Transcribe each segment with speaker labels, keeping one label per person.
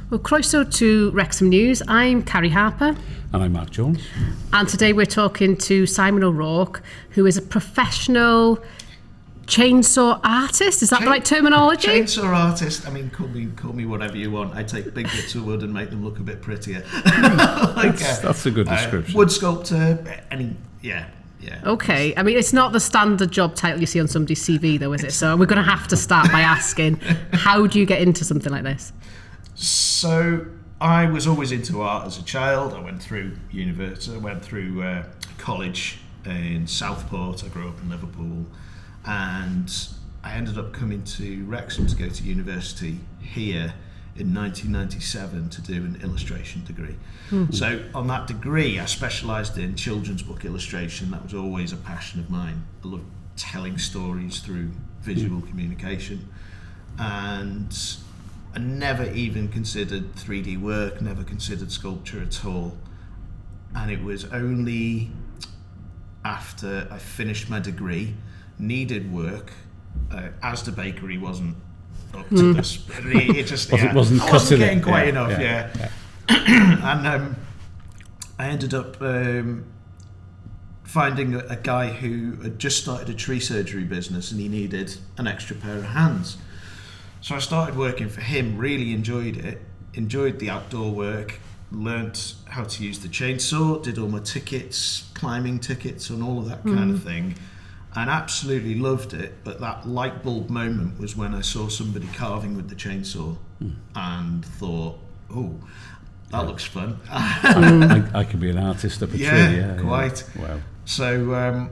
Speaker 1: Well, croeso to Wrexham News. I'm Carrie Harper.
Speaker 2: And I'm Marc Jones.
Speaker 1: And today we're talking to Simon O Rourke, who is a professional chainsaw artist. Is that the right terminology?
Speaker 3: Chainsaw artist. I mean, call me whatever you want. I take big bits of wood and make them look a bit prettier.
Speaker 2: That's a good description.
Speaker 3: Wood sculptor. Yeah.
Speaker 1: Okay. I mean, it's not the standard job title you see on somebody's CV, though, is it? So we're going to have to start by asking, how do you get into something like this?
Speaker 3: So I was always into art as a child. I went through university. I went through college in Southport. I grew up in Liverpool, and I ended up coming to Wrexham to go to university here in 1997 to do an illustration degree. Mm-hmm. So on that degree, I specialised in children's book illustration. That was always a passion of mine. I love telling stories through visual communication, and I never even considered 3D work, never considered sculpture at all. And it was only after I finished my degree, needed work, Asda Bakery wasn't up to this. It just
Speaker 2: wasn't
Speaker 3: getting quite enough, And I ended up finding a guy who had just started a tree surgery business and he needed an extra pair of hands. So I started working for him, really enjoyed it, enjoyed the outdoor work, learnt how to use the chainsaw, did all my tickets, climbing tickets and all of that kind of thing, and absolutely loved it. But that light bulb moment was when I saw somebody carving with the chainsaw and thought, oh, that looks fun.
Speaker 2: I could be an artist up a tree. Yeah,
Speaker 3: quite.
Speaker 2: Yeah. Wow.
Speaker 3: So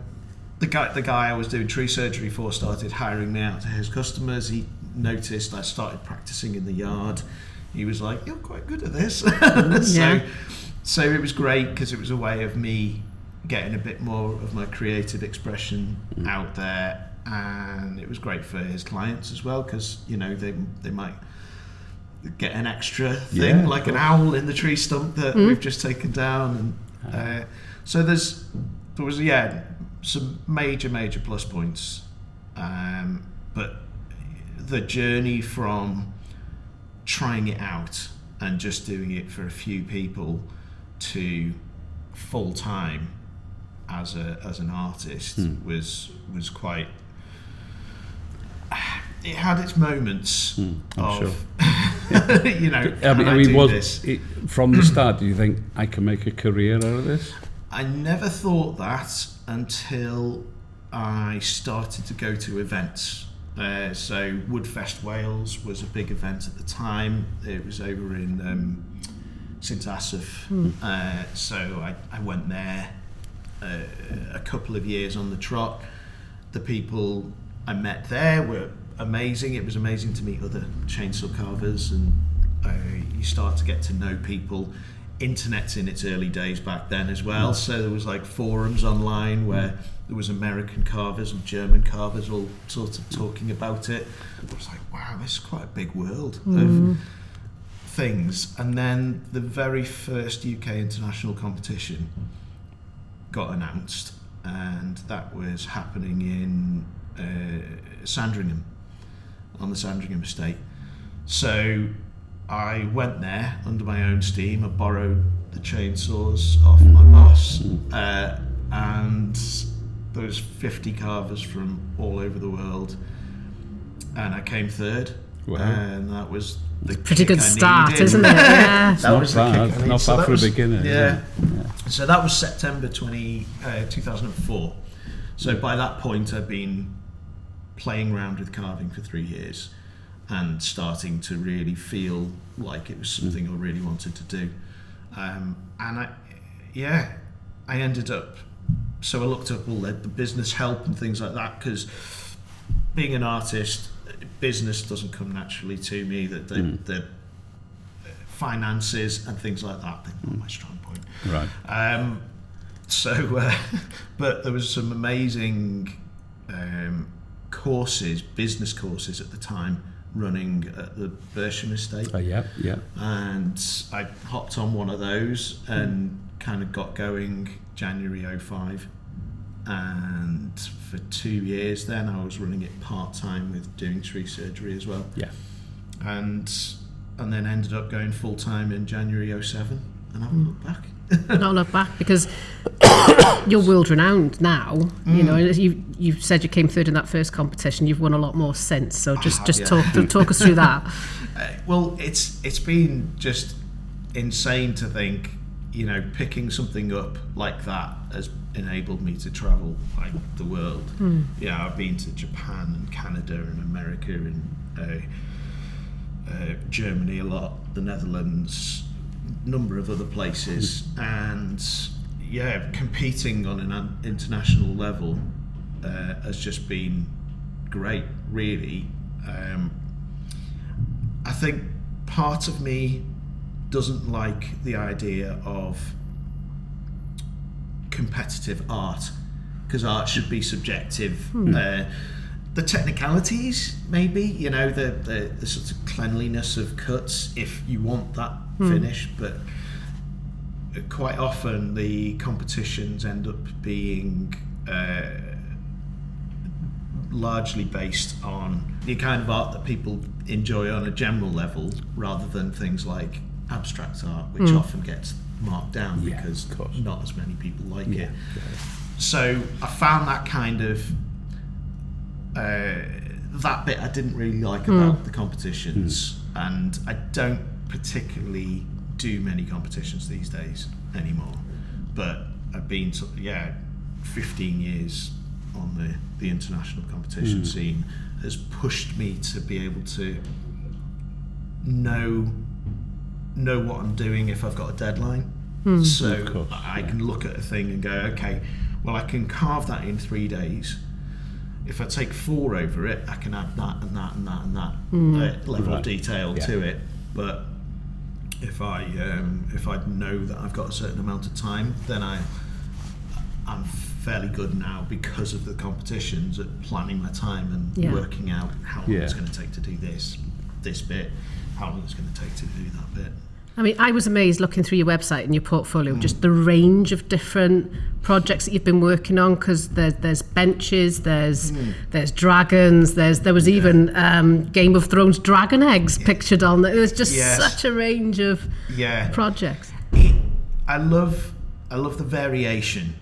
Speaker 3: the guy I was doing tree surgery for started hiring me out to his customers. He noticed I started practicing in the yard. He was like, "You're quite good at this." So it was great because it was a way of me getting a bit more of my creative expression out there, and it was great for his clients as well because they might get an extra thing like an owl in the tree stump that we've just taken down, and so there was some major plus points, but the journey from trying it out and just doing it for a few people to full time as an artist was quite. It had its moments of,
Speaker 2: sure.
Speaker 3: this?
Speaker 2: From the start, do you think I can make a career out of this?
Speaker 3: I never thought that until I started to go to events. So Woodfest Wales was a big event at the time. It was over in St Asaph. So I went there a couple of years on the trot. The people I met there were amazing. It was amazing to meet other chainsaw carvers, and you start to get to know people. Internet's in its early days back then as well, so there was like forums online where there was American carvers and German carvers all sort of talking about it. I was like, wow, this is quite a big world of things. And then the very first UK international competition got announced, and that was happening in Sandringham, on the Sandringham estate. So I went there under my own steam. I borrowed the chainsaws off my boss, and there was 50 carvers from all over the world, and I came third.
Speaker 2: Wow.
Speaker 3: And that was the
Speaker 1: pretty good
Speaker 3: kick I
Speaker 1: start,
Speaker 3: needed.
Speaker 1: isn't it? Yeah.
Speaker 3: That was the kick I needed.
Speaker 2: Not bad for a beginner.
Speaker 3: Yeah. So that was September 2004. So by that point, I'd been playing around with carving for 3 years and starting to really feel like it was something I really wanted to do. And I ended up, so I looked up all the business help and things like that, because being an artist, business doesn't come naturally to me. The finances and things like that, they're not my strong point.
Speaker 2: Right.
Speaker 3: But there was some amazing courses, business courses at the time, running at the Bersham estate. And I hopped on one of those and kind of got going January 05. And for 2 years then I was running it part-time with doing tree surgery as well.
Speaker 2: Yeah.
Speaker 3: And and then ended up going full-time in January 07, and I haven't looked back.
Speaker 1: Not look back, because you're world renowned now. You know, you said you came third in that first competition. You've won a lot more since. So just talk us through that.
Speaker 3: Well, it's been just insane to think, you know, picking something up like that has enabled me to travel like the world. Yeah, I've been to Japan and Canada and America and Germany a lot, the Netherlands, number of other places, and yeah, competing on an international level has just been great, really. I think part of me doesn't like the idea of competitive art, because art should be subjective. The technicalities, maybe, you know, the sort of cleanliness of cuts, if you want that finish, but quite often the competitions end up being largely based on the kind of art that people enjoy on a general level, rather than things like abstract art, which often gets marked down because not as many people like it. So I found that kind of that bit I didn't really like about the competitions, and I don't particularly do many competitions these days anymore, but I've been 15 years on the international competition scene has pushed me to be able to know what I'm doing if I've got a deadline. So I can look at a thing and go, okay, well, I can carve that in 3 days. If I take 4 over it, I can add that and that and that and that level of detail to it. But if I know that I've got a certain amount of time, then I'm fairly good now, because of the competitions, at planning my time and working out how long it's going to take to do this bit, how long it's going to take to do that bit.
Speaker 1: I mean, I was amazed looking through your website and your portfolio, just the range of different projects that you've been working on, because there's benches, there's dragons, there was even Game of Thrones dragon eggs pictured on there. There's just such a range of projects.
Speaker 3: I love the variation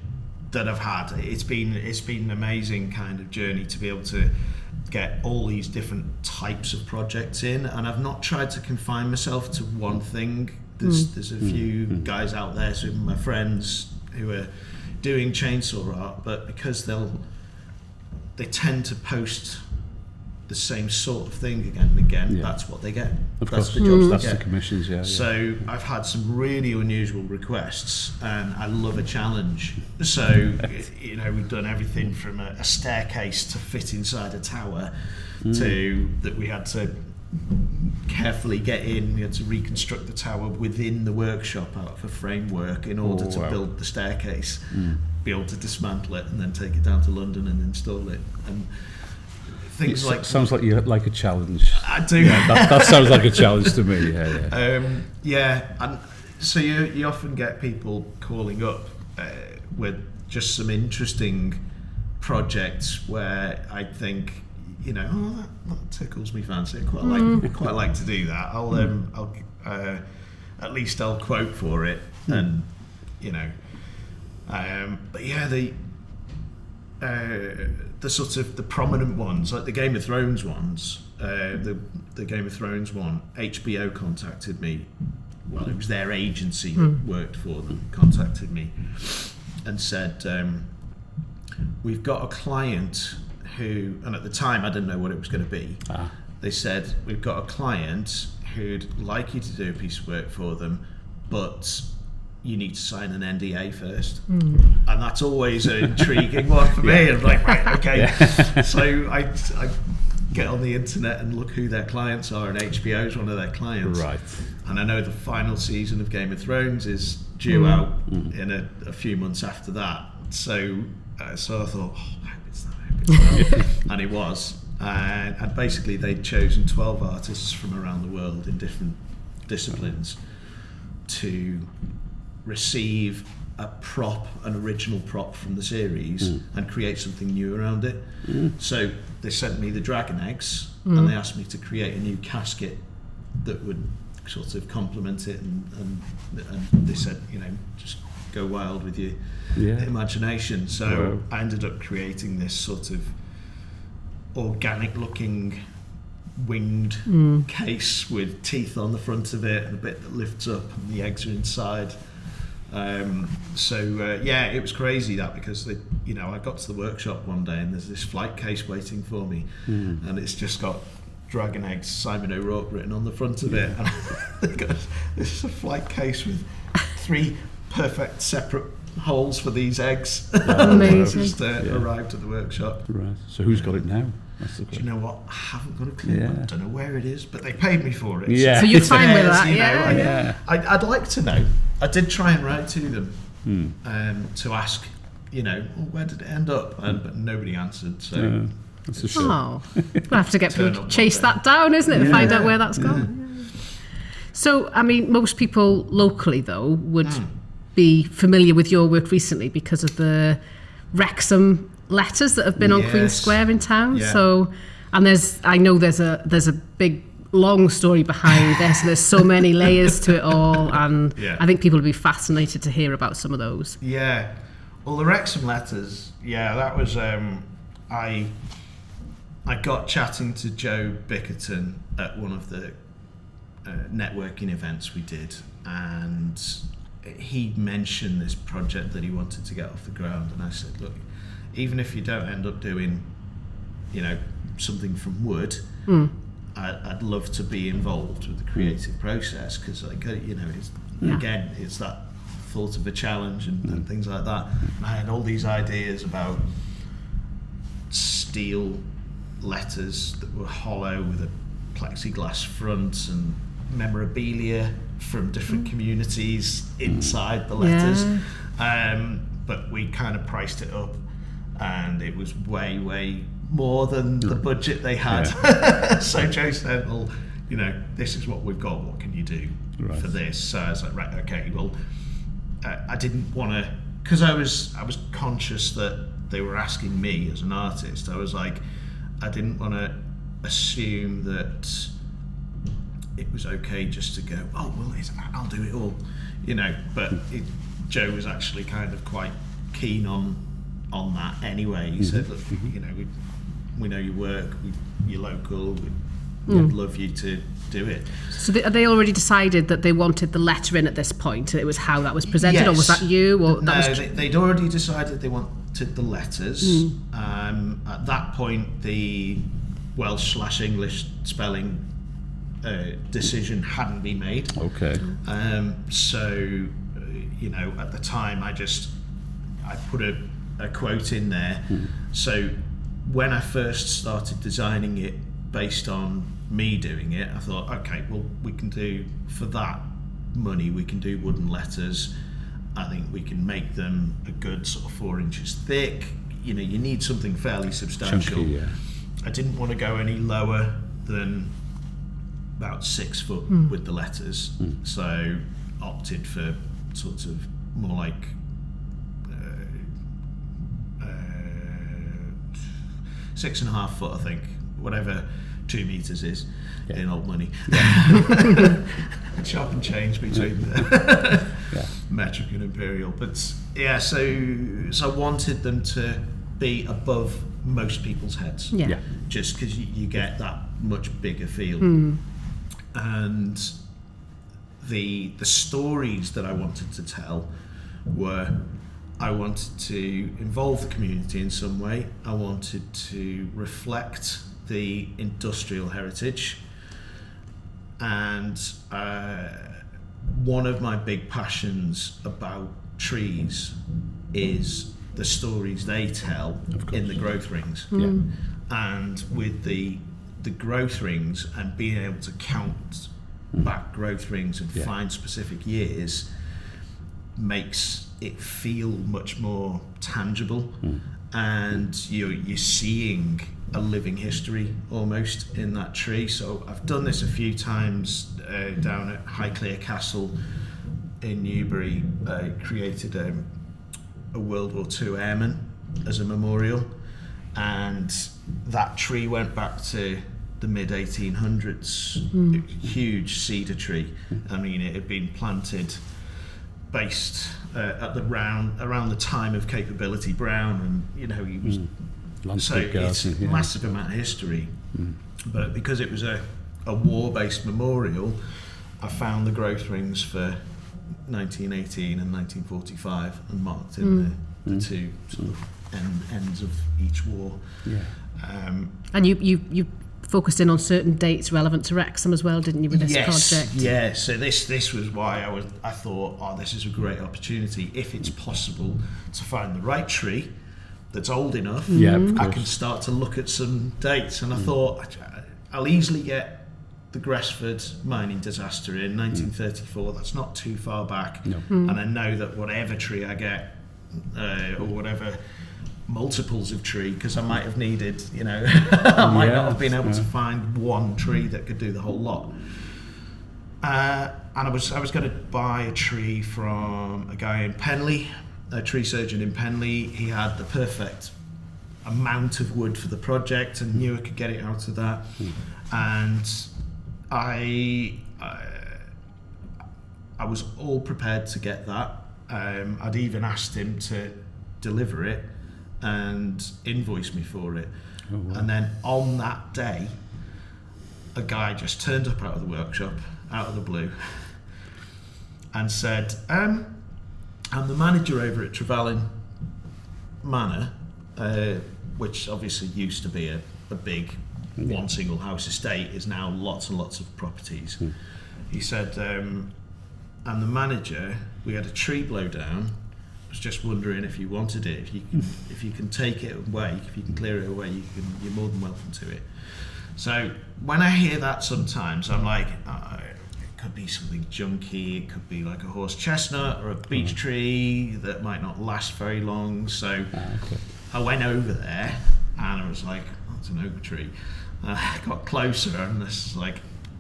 Speaker 3: that I've had. It's been an amazing kind of journey to be able to get all these different types of projects in, and I've not tried to confine myself to one thing. There's a few guys out there, some of my friends, who are doing chainsaw art, but because they tend to post the same sort of thing again and again, that's what they get.
Speaker 2: Of
Speaker 3: that's
Speaker 2: course,
Speaker 3: the jobs
Speaker 2: that's
Speaker 3: they get.
Speaker 2: the commissions,
Speaker 3: So I've had some really unusual requests, and I love a challenge. So, you know, we've done everything from a staircase to fit inside a tower, to that we had to carefully get in. We had to reconstruct the tower within the workshop out of a framework in order to build the staircase, be able to dismantle it and then take it down to London and install it. And things like
Speaker 2: sounds like you like a challenge.
Speaker 3: I do.
Speaker 2: Yeah, that sounds like a challenge to me.
Speaker 3: And so you often get people calling up with just some interesting projects where I think, you know, that tickles me fancy. I quite like to do that. I'll at least I'll quote for it, and you know, but yeah, the sort of the prominent ones, like the Game of Thrones ones, the Game of Thrones one, HBO contacted me. Well, it was their agency that worked for them, contacted me and said, we've got a client who, and at the time I didn't know what it was going to be. They said, we've got a client who'd like you to do a piece of work for them, but you need to sign an NDA first. And that's always an intriguing one for me. I'm like, right, okay. So I get on the internet and look who their clients are, and HBO is one of their clients.
Speaker 2: Right.
Speaker 3: And I know the final season of Game of Thrones is due out in a few months after that. So I thought, I hope it's that. And it was. And basically they'd chosen 12 artists from around the world in different disciplines to receive an original prop from the series and create something new around it. So they sent me the dragon eggs and they asked me to create a new casket that would sort of compliment it, and they said, just go wild with your imagination. So I ended up creating this sort of organic looking winged case with teeth on the front of it and a bit that lifts up and the eggs are inside. It was crazy that, because I got to the workshop one day and there's this flight case waiting for me, and it's just got Dragon Eggs Simon O Rourke written on the front of it, and this is a flight case with 3 perfect separate holes for these eggs.
Speaker 1: Amazing.
Speaker 3: Just arrived at the workshop.
Speaker 2: Right. So who's got it now? That's the
Speaker 3: Do you know what? I haven't got a clue.
Speaker 2: Yeah.
Speaker 3: I don't know where it is, but they paid me for it.
Speaker 2: Yeah.
Speaker 1: So you're fine with that,
Speaker 3: I'd like to know. I did try and write to them to ask, where did it end up? But nobody answered. So
Speaker 2: that's a shame.
Speaker 1: Oh, we'll have to get people to chase that down, isn't it, to find out where that's gone. Yeah. So, I mean, most people locally, though, would be familiar with your work recently because of the Wrecsam letters that have been on Queen Square in town.
Speaker 3: Yeah.
Speaker 1: So, and I know there's a big long story behind this, and there's so many layers to it all, and I think people would be fascinated to hear about some of those.
Speaker 3: Yeah, well, the Wrecsam letters, that was I got chatting to Joe Bickerton at one of the networking events we did, and he mentioned this project that he wanted to get off the ground, and I said, look, even if you don't end up doing something from wood, I'd love to be involved with the creative process, because it's that thought of a challenge and things like that. And I had all these ideas about steel letters that were hollow with a plexiglass front and memorabilia from different communities inside the letters. But we kind of priced it up, and it was way more than the budget they had. So Joe said, well, this is what we've got, what can you do for this? So I was like, right, okay, well, I didn't want to, because I was conscious that they were asking me as an artist. I was like, I didn't want to assume that it was okay just to go, oh, well, I'll do it all, but Joe was actually kind of quite keen on that anyway. He said, look, we know your work, you're local, we'd love you to do it.
Speaker 1: So they already decided that they wanted the letter in at this point? It was how that was presented, or was that you? Or
Speaker 3: no,
Speaker 1: that was
Speaker 3: they'd already decided they wanted the letters. At that point, the Welsh/English spelling decision hadn't been made.
Speaker 2: Okay.
Speaker 3: So, at the time, I put a quote in there. So when I first started designing it based on me doing it, I thought, okay, well, we can do, for that money, we can do wooden letters. I think we can make them a good sort of 4 inches thick. You need something fairly substantial.
Speaker 2: Chunky, yeah.
Speaker 3: I didn't want to go any lower than about 6 foot with the letters. So opted for sort of more like 6.5 foot, I think, whatever 2 meters is in old money. Chop and change between metric and imperial. But so I wanted them to be above most people's heads, just because you get that much bigger feel. And the stories that I wanted to tell were, I wanted to involve the community in some way. I wanted to reflect the industrial heritage. And one of my big passions about trees is the stories they tell in the growth rings. And with the growth rings and being able to count back growth rings and find specific years makes it feel much more tangible, and you're seeing a living history almost in that tree. So I've done this a few times down at Highclere Castle in Newbury. I created a World War II airman as a memorial, and that tree went back to the mid 1800s, huge cedar tree. I mean, it had been planted based at around the time of Capability Brown, and you know, he was
Speaker 2: Landscape
Speaker 3: so it's
Speaker 2: gardening,
Speaker 3: massive amount of history. But because it was a war-based memorial, I found the growth rings for 1918 and 1945 and marked in the two sort of ends of each war.
Speaker 1: And you focused in on certain dates relevant to Wrexham as well, didn't you, with this project?
Speaker 3: Yeah, so this was why I thought, oh, this is a great opportunity, if it's possible, to find the right tree that's old enough. I can start to look at some dates, and I thought I'll easily get the Gresford mining disaster in 1934. That's not too far back. And I know that whatever tree I get, or whatever multiples of tree, because I might have needed, you know, I might not have been able to find one tree that could do the whole lot. And I was going to buy a tree from a guy in Penley, a tree surgeon in Penley. He had the perfect amount of wood for the project and knew I could get it out of that. And I was all prepared to get that. I'd even asked him to deliver it and invoice me for it. And then on that day, a guy just turned up out of the workshop, out of the blue, and said, I'm the manager over at Trevellyn Manor, which obviously used to be a big one single house estate, is now lots and lots of properties. He said, I'm the manager, we had a tree blow down, I was just wondering if you wanted it, if you can take it away, if you can clear it away, you're more than welcome to it. So when I hear that sometimes, I'm like, it could be something junky, it could be like a horse chestnut or a beech tree that might not last very long. So I went over there and I was like, oh, it's an oak tree. I got closer and this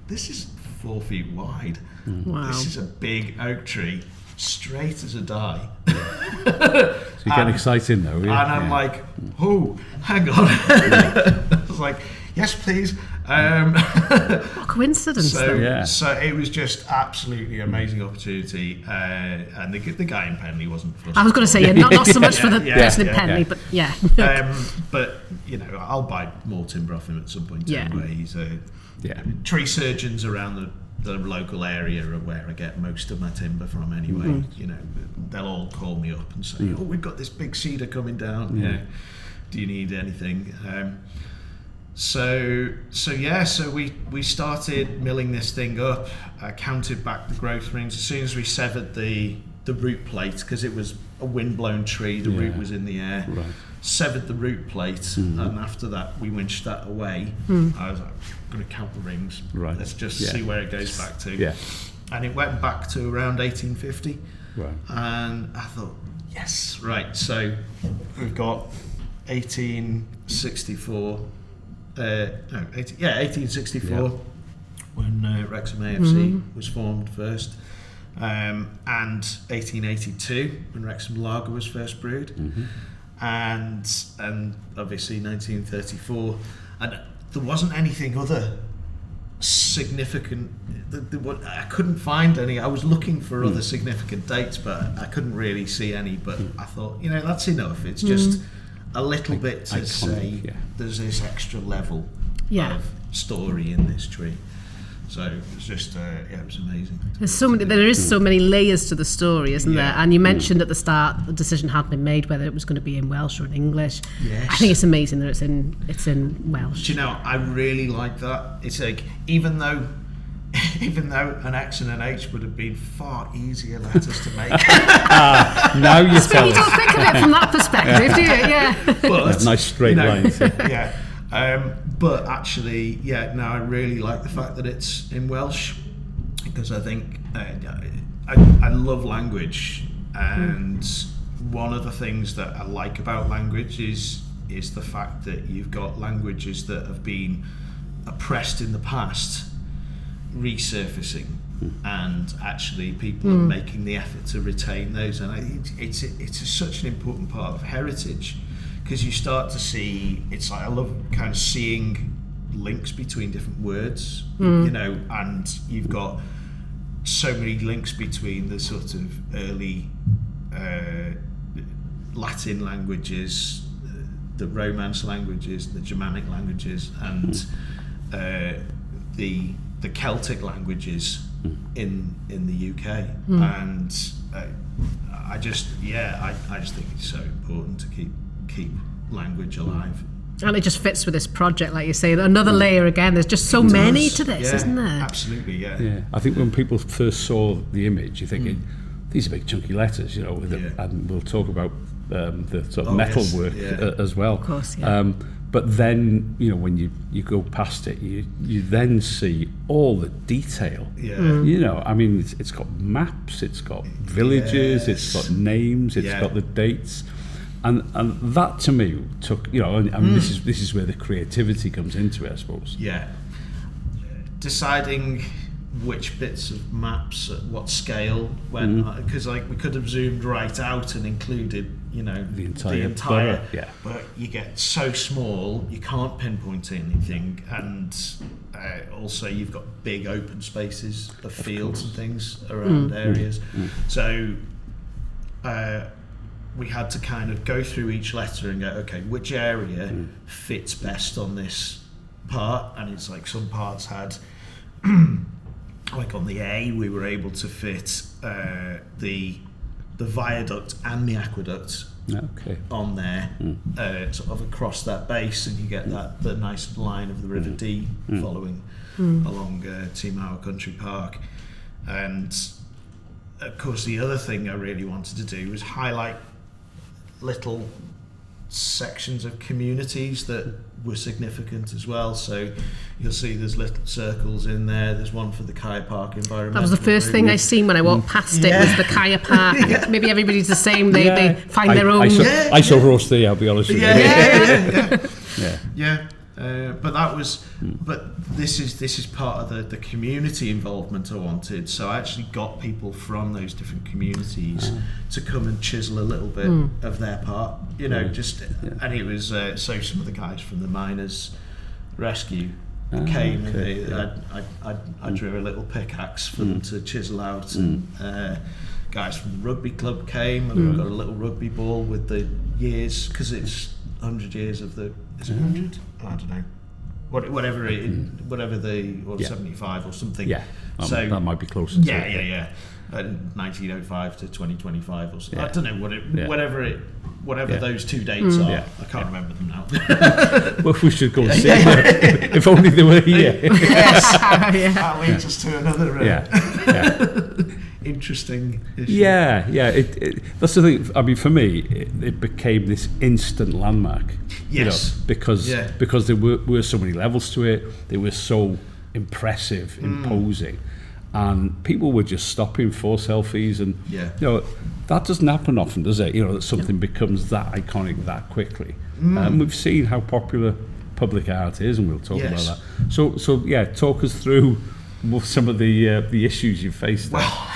Speaker 3: is 4 feet wide.
Speaker 1: Wow.
Speaker 3: This is a big oak tree, straight as a die.
Speaker 2: So you get excited though,
Speaker 3: And I'm like, oh, hang on. I was like, yes, please.
Speaker 1: What coincidence, though.
Speaker 3: So it was just absolutely amazing opportunity. And the guy in Penley wasn't fussed.
Speaker 1: I was going to say, not so much for the person in Penley, but
Speaker 3: but, you know, I'll buy more timber off him at some point anyway. He's tree surgeons around the local area are where I get most of my timber from anyway. You know, they'll all call me up and say, oh, we've got this big cedar coming down. You know, do you need anything? So we started milling this thing up. I counted back the growth rings. As soon as we severed the root plate, because it was a wind-blown tree, the root was in the air. Right. Severed the root plate, and after that we winched that away. I was like, I'm going to count the rings. Right. Let's just see where it goes back to. Yeah. And it went back to around 1850. Right. And I thought, yes, right. So we've got 1864. 1864 when Wrexham AFC was formed first, and 1882 when Wrexham Lager was first brewed, and obviously 1934, and there wasn't anything other significant. I couldn't find any. I was looking for other significant dates, but I couldn't really see any. But I thought, you know, that's enough. It's just a little bit to say there's this extra level of story in this tree. So it was just, it was amazing.
Speaker 1: There is so many layers to the story, isn't there? And you mentioned at the start the decision had been made whether it was going to be in Welsh or in English. Yes. I think it's amazing that it's in Welsh.
Speaker 3: Do you know, I really like that. It's like, even though an X and an H would have been far easier letters to make.
Speaker 2: Now you tell
Speaker 1: us. You don't think of it from that perspective, do you? Yeah.
Speaker 2: But, nice straight lines.
Speaker 3: But actually, no, I really like the fact that it's in Welsh, because I think I love language, and one of the things that I like about language is the fact that you've got languages that have been oppressed in the past resurfacing, and actually people are making the effort to retain those, and it's such an important part of heritage, because you start to see, it's like, I love kind of seeing links between different words, you know, and you've got so many links between the sort of early Latin languages, the Romance languages, the Germanic languages, and the Celtic languages in the UK, and I just think it's so important to keep language alive.
Speaker 1: And it just fits with this project, like you say. Another layer again. There's just so many to this, isn't there?
Speaker 3: Absolutely, yeah.
Speaker 2: Yeah, I think when people first saw the image, you're thinking, these are big chunky letters, you know, and we'll talk about the sort of metal work as well.
Speaker 1: Of course, yeah.
Speaker 2: But then, you know, when you go past it, you then see all the detail.
Speaker 3: Yeah.
Speaker 2: You know, I mean, it's got maps, it's got villages, it's got names, it's got the dates. And that to me took, you know, I mean, this is where the creativity comes into it, I suppose.
Speaker 3: Yeah. Deciding which bits of maps at what scale, when, because like we could have zoomed right out and included, you know, the entire
Speaker 2: borough,
Speaker 3: but you get so small you can't pinpoint anything, and also you've got big open spaces of fields and things around areas. So we had to kind of go through each letter and go, okay, which area fits best on this part? And it's like some parts had like on the A, we were able to fit the viaduct and the aqueduct on there, sort of across that base, and you get the nice line of the River Dee following along Team Hour Country Park. And of course, the other thing I really wanted to do was highlight little sections of communities that were significant as well. So you'll see there's little circles in there. There's one for the Kaya Park environment.
Speaker 1: That was the first thing I seen when I walked past it, was the Kaya Park. Maybe everybody's the same. They find their own.
Speaker 2: I saw roast there, I'll be honest with you.
Speaker 3: But that was, but this is part of the community involvement I wanted. So I actually got people from those different communities to come and chisel a little bit of their part, you know, and it was so some of the guys from the miners' rescue came, and I drew a little pickaxe for them to chisel out, and guys from the rugby club came, and we got a little rugby ball with the years, because it's 100 years of the, is it 100? I don't know. Whatever the, or 75 or something.
Speaker 2: Yeah,
Speaker 3: so
Speaker 2: that might be closer to it.
Speaker 3: Yeah. 1905 to 2025 or something. I don't know whatever those two dates are. I can't remember them now.
Speaker 2: Well, we should go and see them. If only they were here.
Speaker 3: Yes. That leads us to another interesting issue. Yeah.
Speaker 2: That's the thing. I mean, for me, it became this instant landmark.
Speaker 3: Yes.
Speaker 2: You know, because there were so many levels to it. They were so impressive, imposing, and people were just stopping for selfies. And you know, that doesn't happen often, does it? You know, that something becomes that iconic that quickly. And we've seen how popular public art is, and we'll talk about that. So yeah, talk us through some of the issues you faced there.
Speaker 3: Well,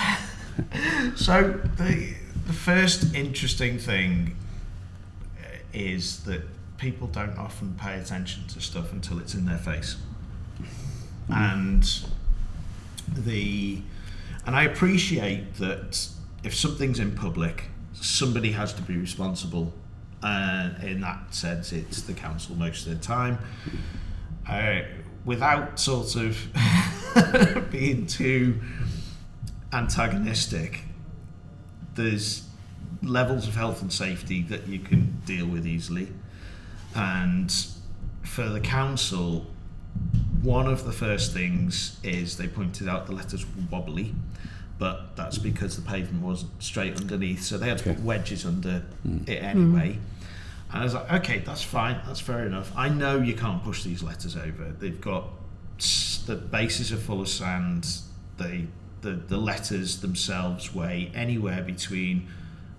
Speaker 3: so the first interesting thing is that people don't often pay attention to stuff until it's in their face, and I appreciate that if something's in public, somebody has to be responsible. In that sense, it's the council most of the time. Without sort of being too antagonistic, there's levels of health and safety that you can deal with easily. And for the council, one of the first things is they pointed out the letters were wobbly, but that's because the pavement wasn't straight underneath, so they had to put wedges under it anyway. And I was like, okay, that's fine, that's fair enough. I know you can't push these letters over. They've got, the bases are full of sand. The letters themselves weigh anywhere between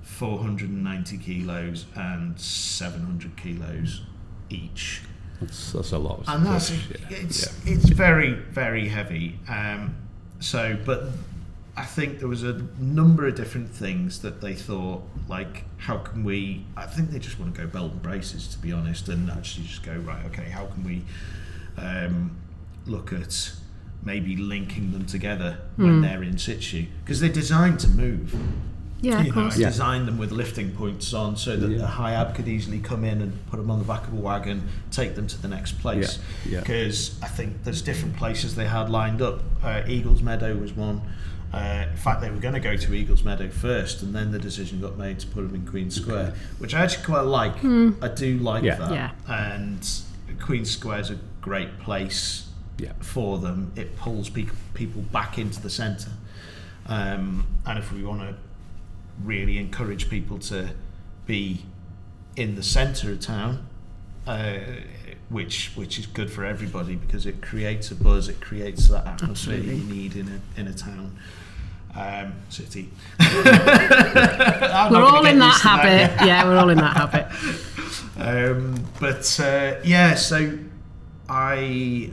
Speaker 3: 490 kilos and 700 kilos each.
Speaker 2: That's a lot.
Speaker 3: And it's very, very heavy. But I think there was a number of different things that they thought, like, how can we, I think they just want to go belt and braces, to be honest, and actually just go, right, okay, how can we look at maybe linking them together when they're in situ, because they're designed to move.
Speaker 1: Yeah, of course.
Speaker 3: I designed them with lifting points on so that the HIAB could easily come in and put them on the back of a wagon, take them to the next place. Because I think there's different places they had lined up. Eagles Meadow was one. In fact, they were going to go to Eagles Meadow first, and then the decision got made to put them in Queen Square, which I actually quite like. I do like that.
Speaker 1: Yeah.
Speaker 3: And Queen Square is a great place for them. It pulls people back into the centre. And if we want to really encourage people to be in the centre of town, which is good for everybody, because it creates a buzz, it creates that atmosphere you need in a town, city.
Speaker 1: We're all in that habit. Yeah, we're all in that habit.
Speaker 3: So I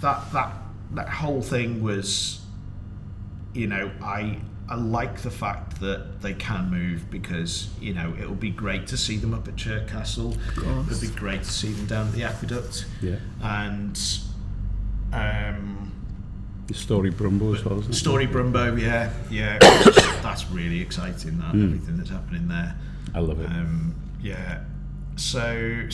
Speaker 3: that whole thing was, I like the fact that they can move, because it'll be great to see them up at Chirk Castle. It'll be great to see them down at the Aqueduct. And
Speaker 2: the Story Brumbo as well, isn't it?
Speaker 3: Story Brumbo, that's really exciting. Everything that's happening there,
Speaker 2: I love it.
Speaker 3: So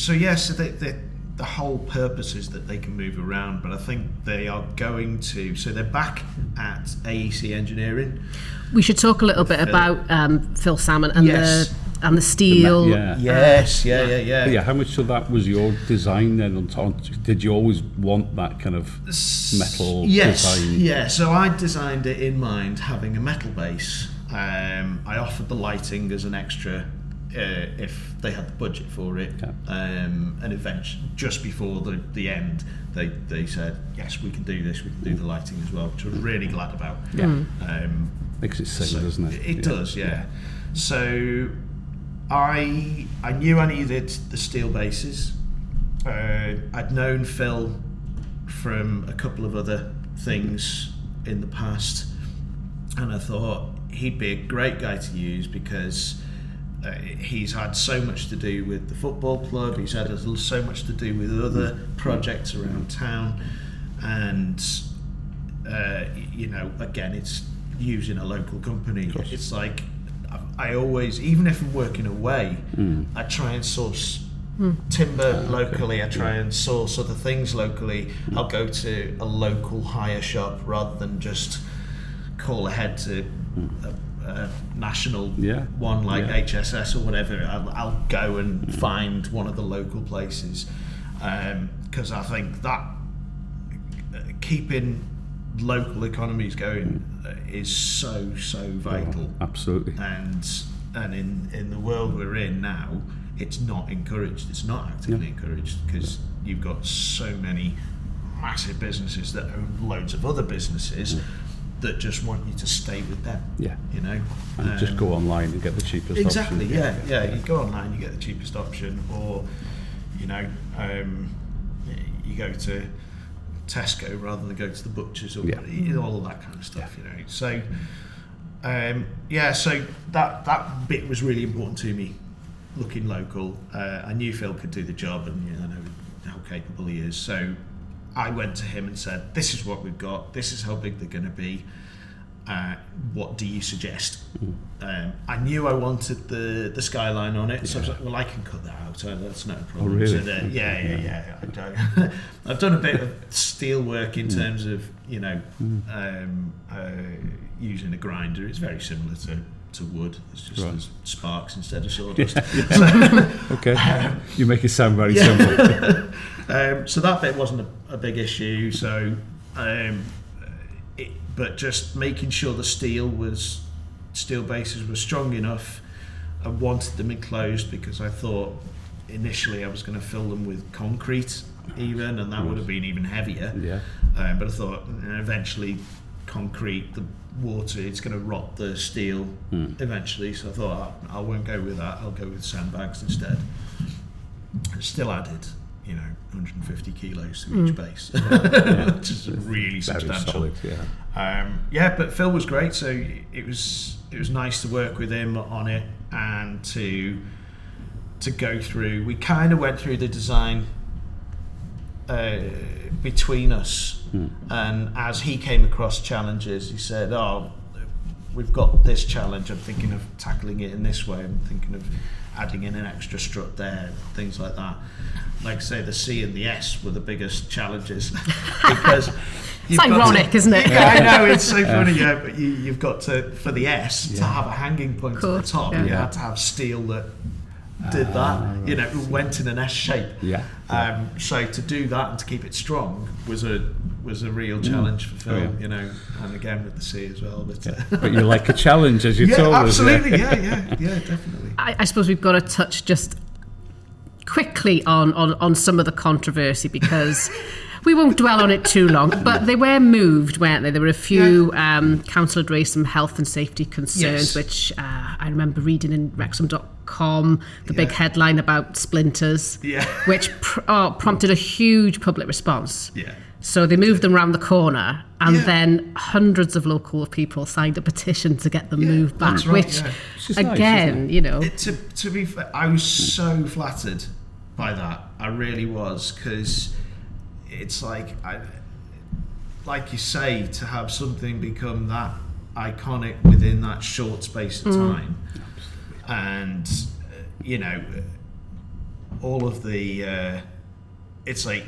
Speaker 3: the whole purpose is that they can move around, but I think they are going to. So they're back at AEC Engineering.
Speaker 1: We should talk a little bit about Phil Salmon and the steel.
Speaker 3: Yeah.
Speaker 2: How much of that was your design then on top? Did you always want that kind of metal design?
Speaker 3: Yeah, so I designed it in mind having a metal base. I offered the lighting as an extra if they had the budget for it. And eventually, just before the end, they said, yes, we can do this, we can do the lighting as well, which I was really glad about.
Speaker 2: Makes it sing, doesn't it?
Speaker 3: It does, yeah. So I knew I needed the steel bases. I'd known Phil from a couple of other things in the past, and I thought he'd be a great guy to use, because he's had so much to do with the football club, he's had so much to do with other projects around town, and again, it's using a local company. It's like I always, even if I'm working away, I try and source timber locally, I try and source other things locally. I'll go to a local hire shop rather than just call ahead to a national one like HSS or whatever. I'll go and find one of the local places, because I think that keeping local economies going is so vital.
Speaker 2: Absolutely.
Speaker 3: And in the world we're in now, it's not encouraged. It's not actively encouraged, because you've got so many massive businesses that own loads of other businesses that just want you to stay with them.
Speaker 2: And just go online and get the cheapest option.
Speaker 3: You go online, you get the cheapest option, or you go to Tesco rather than go to the butchers, or all of that kind of stuff. So so that bit was really important to me, looking local. I knew Phil could do the job, and I know how capable he is, so I went to him and said, this is what we've got, this is how big they're going to be, what do you suggest? I knew I wanted the skyline on it, so I was like, well, I can cut that out, that's no problem.
Speaker 2: Oh, really?
Speaker 3: So I've done a bit of steel work in terms of using a grinder. It's very similar to wood. It's just there's sparks instead of sawdust.
Speaker 2: Okay. You make it sound very simple.
Speaker 3: So that bit wasn't a big issue. So, but just making sure the steel bases were strong enough. I wanted them enclosed because I thought initially I was going to fill them with concrete, even, and that would have been even heavier. But I thought eventually concrete, the water, it's going to rot the steel eventually. So I thought I won't go with that. I'll go with sandbags instead. I still added 150 kilos to each base, which is really substantial.
Speaker 2: Solid,
Speaker 3: but Phil was great, so it was nice to work with him on it and to go through. We kind of went through the design between us. And as he came across challenges, he said, we've got this challenge, I'm thinking of tackling it in this way, I'm thinking of adding in an extra strut there, things like that. Like I say, the C and the S were the biggest challenges because
Speaker 1: it's ironic, isn't it?
Speaker 3: Yeah, I know, it's so funny. Yeah, but you've got to, for the S, to have a hanging point at the top. You had to have steel that did that. You know, it went in an S shape. So to do that and to keep it strong was a real challenge for Phil. You know, and again with the C as well.
Speaker 2: But you like a challenge, as you told us.
Speaker 3: Absolutely. Yeah, definitely.
Speaker 1: I suppose we've got to touch just quickly on some of the controversy because we won't dwell on it too long, but they were moved, weren't they? There were a few council had raised some health and safety concerns, which I remember reading in Wrexham.com, the big headline about splinters, which prompted a huge public response. So they moved them round the corner, and then hundreds of local people signed a petition to get them moved back, which again,
Speaker 2: nice,
Speaker 1: you know.
Speaker 3: To be fair, I was so flattered by that. I really was, because it's like you say, to have something become that iconic within that short space of time, and you know, all of the it's like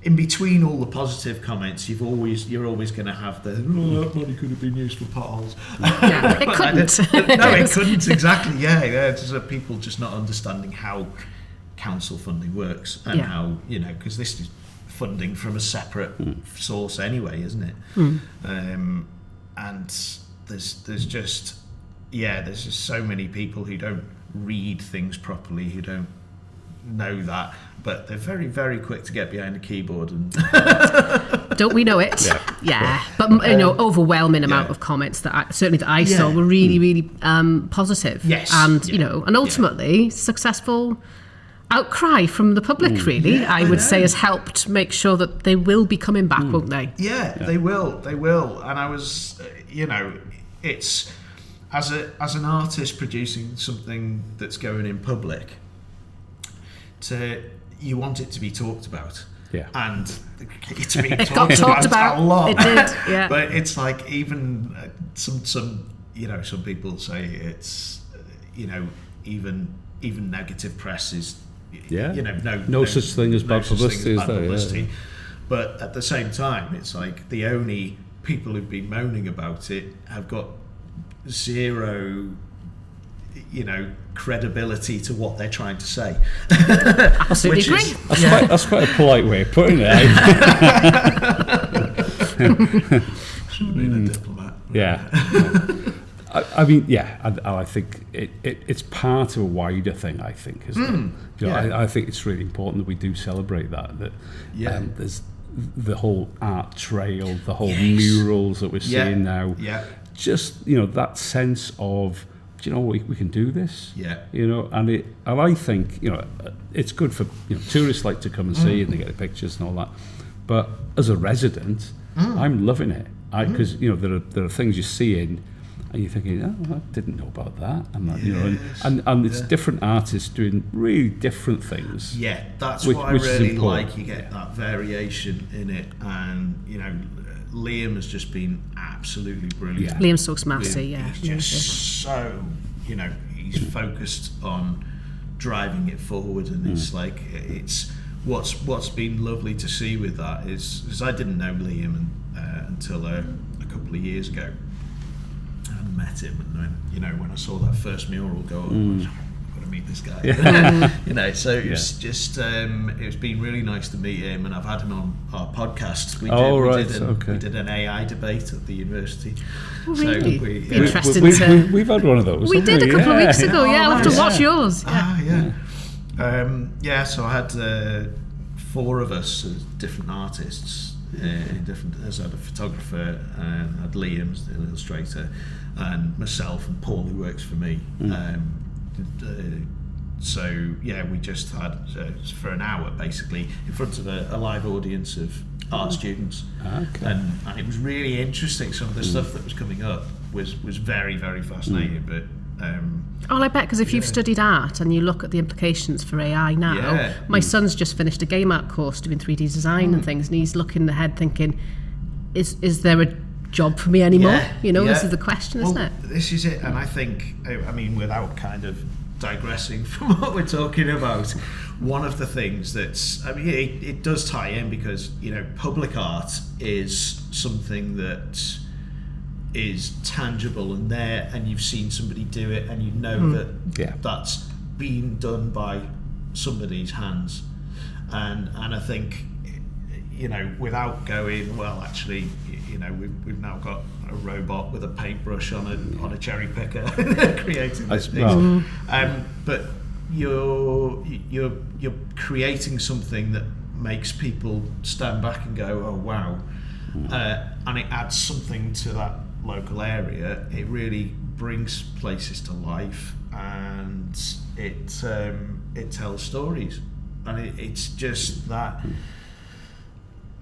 Speaker 3: in between all the positive comments, you're always going to have the that money could have been used for potholes.
Speaker 1: It couldn't.
Speaker 3: No, it couldn't exactly. It's just people just not understanding how council funding works and how, you know, because this is funding from a separate source anyway, isn't it? And there's just so many people who don't read things properly, who don't know that, but they're very, very quick to get behind a keyboard and
Speaker 1: don't we know it? But you know, overwhelming amount of comments that I saw were really, really positive. And you know, and ultimately successful outcry from the public, really, I would say, has helped make sure that they will be coming back, won't they?
Speaker 3: They will. And I was, you know, it's as an artist producing something that's going in public, you want it to be talked about. And it's been talked about a lot.
Speaker 1: It did,
Speaker 3: But it's like even some you know, some people say it's, you know, even negative press is, you know,
Speaker 2: no such thing as bad publicity, is there?
Speaker 3: But at the same time, it's like the only people who've been moaning about it have got zero, you know, credibility to what they're trying to say.
Speaker 1: Absolutely agree.
Speaker 2: That's quite a polite way of putting it.
Speaker 3: Should have been a diplomat.
Speaker 2: I mean, I think it's part of a wider thing, I think, isn't it? You know, I think it's really important that we do celebrate that there's the whole art trail, the whole murals that we're seeing now. Just, you know, that sense of, you know, we can do this. You know, and I think, you know, it's good for, you know, tourists like to come and see and they get the pictures and all that. But as a resident, I'm loving it. Because, you know, there are things you see in, and you're thinking, I didn't know about that, and that, you know, and it's different artists doing really different things.
Speaker 3: That's what I really like. You get that variation in it, and you know, Liam has just been absolutely brilliant.
Speaker 1: Liam Stokes-Massey,
Speaker 3: he's just so, you know, he's focused on driving it forward, and it's like it's what's been lovely to see with that is I didn't know Liam until a couple of years ago. Met him, and then, you know, when I saw that first mural go up, I've got to meet this guy. You know, so it's just it's been really nice to meet him, and I've had him on our podcast. We did an AI debate at the university.
Speaker 1: Really?
Speaker 3: So
Speaker 1: interesting.
Speaker 2: We've had one of those.
Speaker 1: We did a couple of weeks ago. I'll have to watch yours.
Speaker 3: So I had 4 of us as different artists. As I had a photographer, and I had Liam, an illustrator, and myself and Paul, who works for me. So we just had for an hour basically in front of a live audience of art students, and it was really interesting. Some of the stuff that was coming up was very, very fascinating, but
Speaker 1: Oh, I bet, because if you've studied art and you look at the implications for AI now, my son's just finished a game art course doing 3D design and things, and he's looking ahead thinking, is there a job for me anymore? This is the question, isn't it?
Speaker 3: This is it, and I think, I mean, without kind of digressing from what we're talking about, one of the things that's, I mean, it does tie in because, public art is something that is tangible and there, and you've seen somebody do it, and that that's been done by somebody's hands, and I think, without going, well, actually, we've now got a robot with a paintbrush on a cherry picker creating this thing. But you're creating something that makes people stand back and go, oh wow, and it adds something to that local area. It really brings places to life, and it tells stories, and it's just that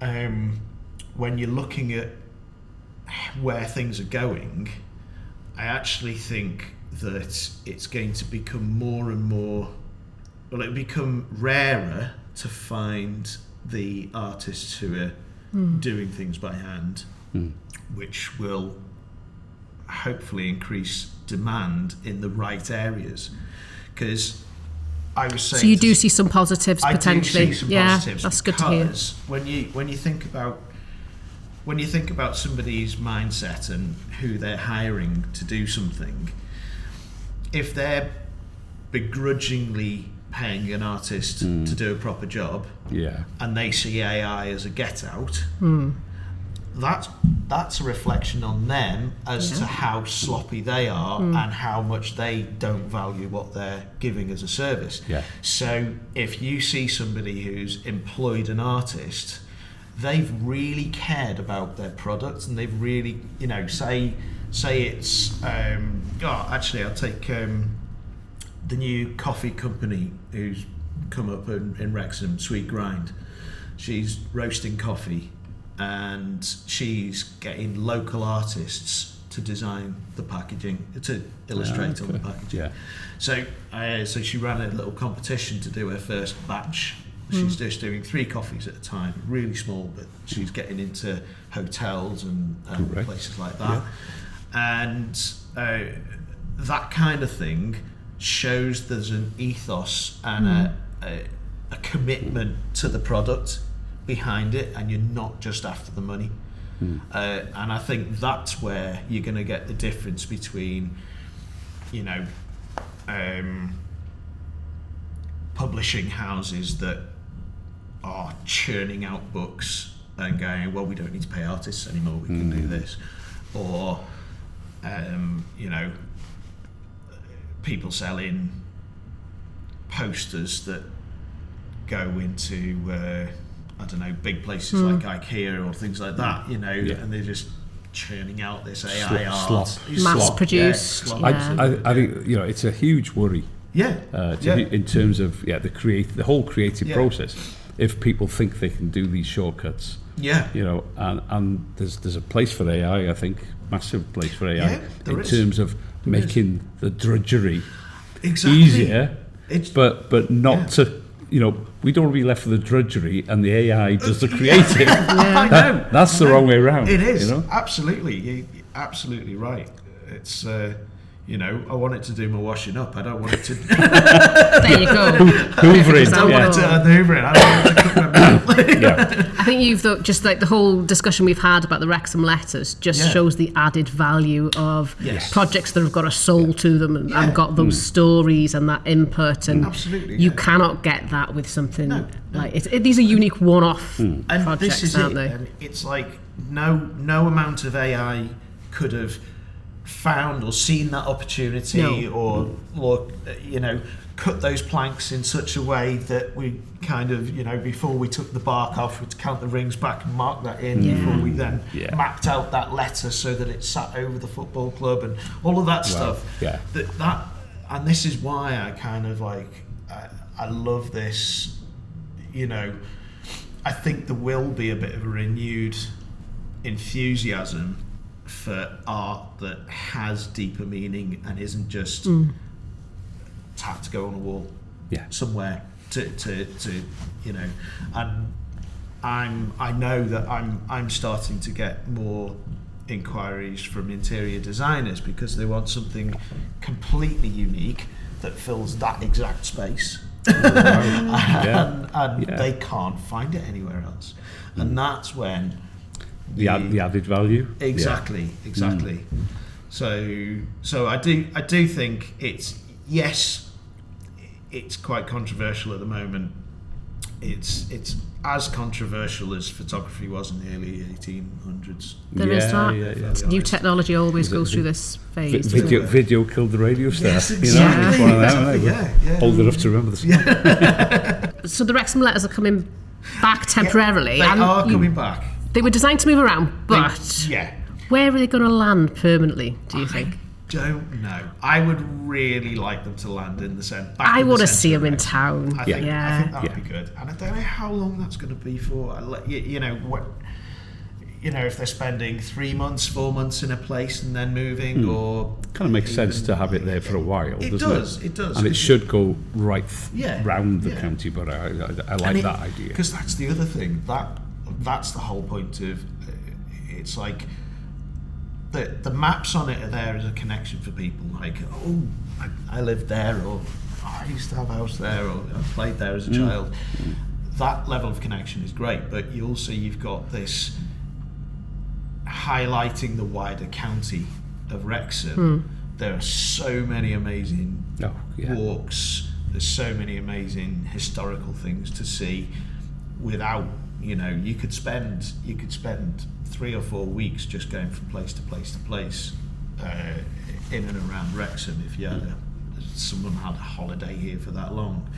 Speaker 3: when you're looking at where things are going, I actually think that it's going to become more and more, it'll become rarer to find the artists who are doing things by hand, which will hopefully increase demand in the right areas. Because I was saying,
Speaker 1: so you do see some positives potentially.
Speaker 3: I do see some positives,
Speaker 1: that's good to hear.
Speaker 3: When you think about somebody's mindset and who they're hiring to do something, if they're begrudgingly paying an artist to do a proper job, and they see AI as a get out, that's a reflection on them as to how sloppy they are and how much they don't value what they're giving as a service. So if you see somebody who's employed an artist, they've really cared about their product, and they've really, say it's actually I'll take the new coffee company who's come up in Wrexham, Sweet Grind. She's roasting coffee, and she's getting local artists to design the packaging, to illustrate on the packaging. So she ran a little competition to do her first batch. She's just doing 3 coffees at a time, really small, but she's getting into hotels and places like that. And that kind of thing shows there's an ethos and a commitment to the product behind it, and you're not just after the money. And I think that's where you're going to get the difference between, publishing houses that are churning out books and going, well, we don't need to pay artists anymore, we can do this, or people selling posters that go into big places like IKEA or things like that, and they're just churning out this AI art,
Speaker 1: mass produced.
Speaker 2: I think it's a huge worry. In terms of the whole creative process. If people think they can do these shortcuts, and there's a place for AI, I think, massive place for AI in terms of making the drudgery easier, but not to. We don't want to be left with the drudgery and the AI does the creative.
Speaker 3: I know.
Speaker 2: That's the wrong way around.
Speaker 3: It is. Absolutely. You're absolutely right. It's, I want it to do my washing up. I don't want it to...
Speaker 1: There you go.
Speaker 2: Hoovering.
Speaker 3: I want it to hoovering. I don't want it to cook my meal.
Speaker 1: I think you've, just like the whole discussion we've had about the Wrexham letters just shows the added value of projects that have got a soul to them and got those stories and that input, and
Speaker 3: absolutely,
Speaker 1: you cannot get that with something like these are unique one-off projects,
Speaker 3: this is
Speaker 1: aren't they?
Speaker 3: And it's like no amount of AI could have found or seen that opportunity or cut those planks in such a way that we kind of, before we took the bark off, we'd count the rings back and mark that in before we then mapped out that letter so that it sat over the football club and all of that stuff. That and this is why I kind of I love this. I think there will be a bit of a renewed enthusiasm for art that has deeper meaning and isn't just tapped to go on a wall somewhere to you know. And I know that I'm starting to get more inquiries from interior designers because they want something completely unique that fills that exact space. and they can't find it anywhere else, and that's when
Speaker 2: the added value.
Speaker 3: Exactly. So I do think it's quite controversial at the moment. It's as controversial as photography was in the early 1800s.
Speaker 1: There is that. New technology always goes through this phase.
Speaker 2: Video killed the radio star.
Speaker 3: Yes, exactly.
Speaker 2: It's one of them, old enough to remember this.
Speaker 1: So the Wrecsam letters are coming back temporarily.
Speaker 3: They are coming back.
Speaker 1: They were designed to move around, but where are they going to land permanently, do you think?
Speaker 3: I don't know. I would really like them to land in the centre.
Speaker 1: I want to see them in town.
Speaker 3: I think that would be good. And I don't know how long that's going to be for. You know, if they're spending 3 months, 4 months in a place and then moving, or
Speaker 2: kind of makes sense to have it there for a while.
Speaker 3: It
Speaker 2: doesn't
Speaker 3: It does.
Speaker 2: And it should go right round the county. But I like that idea,
Speaker 3: because that's the other thing. That's the whole point of it's like. The maps on it are there as a connection for people, like, I lived there, or I used to have a house there, or I played there as a child. That level of connection is great, but you've got this highlighting the wider county of Wrexham. There are so many amazing walks, there's so many amazing historical things to see without, you could spend 3 or 4 weeks just going from place to place to place in and around Wrexham if you had someone had a holiday here for that long.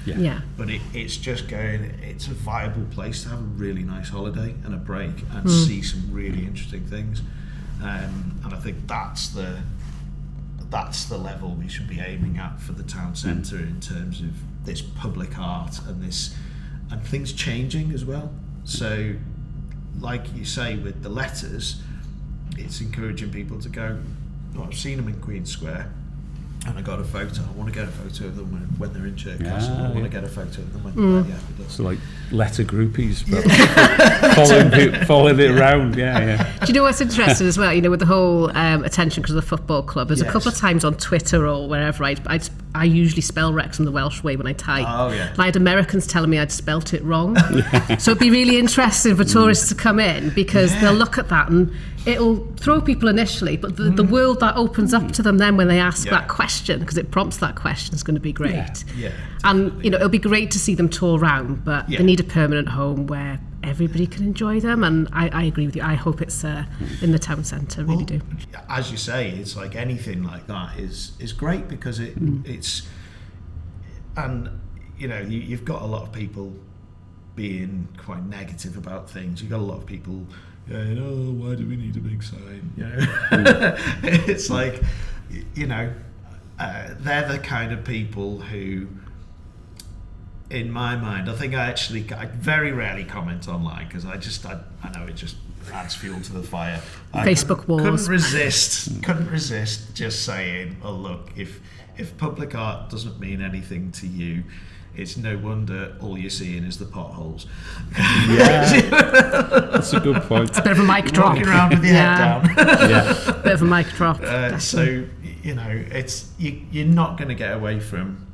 Speaker 3: But it's just it's a viable place to have a really nice holiday and a break and see some really interesting things, and I think that's the level we should be aiming at for the town centre in terms of this public art and things changing as well. So like you say with the letters, it's encouraging people to go, I've seen them in Queen Square and I got a photo. I want to get a photo of them when they're in Church Castle. I want to get a photo of them when they're
Speaker 2: so like letter groupies, but following it around. Do
Speaker 1: you know what's interesting as well? With the whole attention because of the football club, there's a couple of times on Twitter or wherever I usually spell Wrexham the Welsh way when I type. And I had Americans telling me I'd spelt it wrong. So it'd be really interesting for tourists to come in, because they'll look at that and it'll throw people initially, but the world that opens up to them then when they ask that question, because it prompts that question, is going to be great. And it'll be great to see them tour around, but they need a permanent home where everybody can enjoy them. And I agree with you. I hope it's in the town centre. Really do.
Speaker 3: As you say, it's like anything like that is great, because it's, and you've got a lot of people being quite negative about things. You've got a lot of people why do we need a big sign? It's like, they're the kind of people who, in my mind, I think I very rarely comment online, because I know it just adds fuel to the fire.
Speaker 1: Facebook wars.
Speaker 3: Couldn't resist just saying, oh look, if public art doesn't mean anything to you, it's no wonder all you're seeing is the potholes.
Speaker 2: That's a good point.
Speaker 1: It's a bit of a mic drop.
Speaker 3: Walking around with your head down.
Speaker 1: Bit of a mic drop.
Speaker 3: So it's you're not going to get away from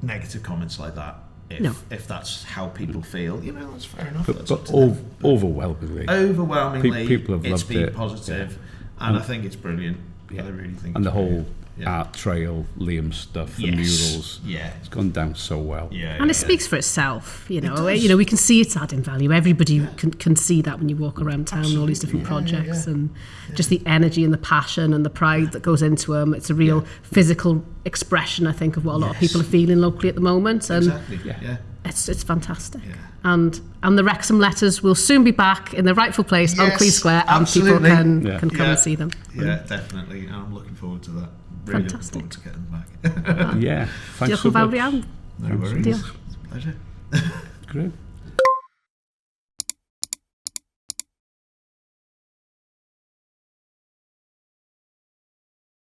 Speaker 3: negative comments like that if that's how people feel. That's fair enough.
Speaker 2: But overwhelmingly, people have
Speaker 3: it's
Speaker 2: loved
Speaker 3: been
Speaker 2: it.
Speaker 3: Positive, and I think it's brilliant. I really think.
Speaker 2: And the whole art trail, Liam stuff, the murals. It's gone down so well.
Speaker 1: And it speaks for itself. We can see it's adding value. Everybody can see that when you walk around town. Absolutely. All these different projects and just the energy and the passion and the pride that goes into them. It's a real physical expression, I think, of what a lot of people are feeling locally at the moment. And it's fantastic. And the Wrexam letters will soon be back in their rightful place on Queen Square, and people can come and see them.
Speaker 3: Definitely. I'm looking forward to that. Really
Speaker 1: Fantastic.
Speaker 3: Looking forward to getting them back.
Speaker 2: Thanks so much.
Speaker 3: No worries.
Speaker 1: Diolch.
Speaker 3: Pleasure.
Speaker 2: Great.